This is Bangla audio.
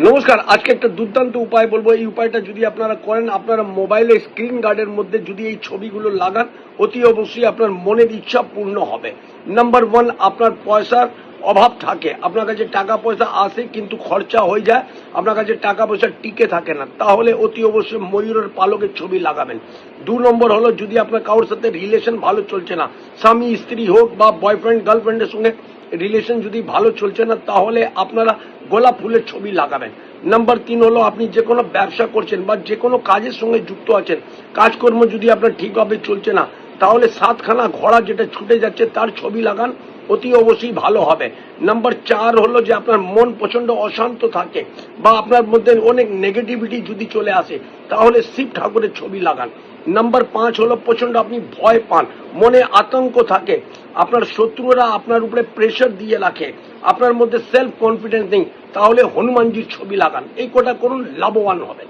নমস্কার। আজকে একটা দুর্দান্ত উপায় বলবো। এই উপায়টা যদি আপনারা করেন, আপনারা মোবাইলের স্ক্রিন গার্ডের মধ্যে যদি এই ছবিগুলো লাগান, অতি অবশ্যই আপনার মনের ইচ্ছা পূর্ণ হবে। নাম্বার ওয়ান, আপনার পয়সার অভাব থাকে, আপনার কাছে টাকা পয়সা আসে কিন্তু খরচা হয়ে যায়, আপনার কাছে টাকা পয়সা টিকে থাকে না, তাহলে অতি অবশ্যই ময়ূরের পালকের ছবি লাগাবেন। 2 নম্বর হলো, যদি আপনার কারোর সাথে রিলেশন ভালো চলছে না, স্বামী স্ত্রী হোক বা বয়ফ্রেন্ড গার্লফ্রেন্ডের সঙ্গে রিলেশন যদি ভালো চলছে না, তাহলে আপনারা গোলাপ ফুলের ছবি লাগাবেন। নাম্বার 3 হলো, আপনি যে কোনো ব্যবসা করছেন বা যে কোনো কাজের সঙ্গে যুক্ত আছেন, কাজকর্ম যদি আপনার ঠিকভাবে চলছে না, তাহলে 7খানা ঘোড়া যেটা ছুটে যাচ্ছে তার ছবি লাগান, অতি অবশ্যই ভালো হবে। নাম্বার 4 হলো যে আপনার মন প্রচন্ড অশান্ত থাকে বা আপনার মধ্যে অনেক নেগেটিভিটি যদি চলে আসে, তাহলে শিব ঠাকুরের ছবি লাগান। নাম্বার 5 হলো, প্রচন্ড আপনি ভয় পান, মনে আতঙ্ক থাকে, আপনার শত্রুরা আপনার উপরে প্রেশার দিয়ে রাখে, আপনার মধ্যে সেলফ কনফিডেন্স নেই, তাহলে হনুমানজির ছবি লাগান। এই কটা করুন, লাভবান হবেন।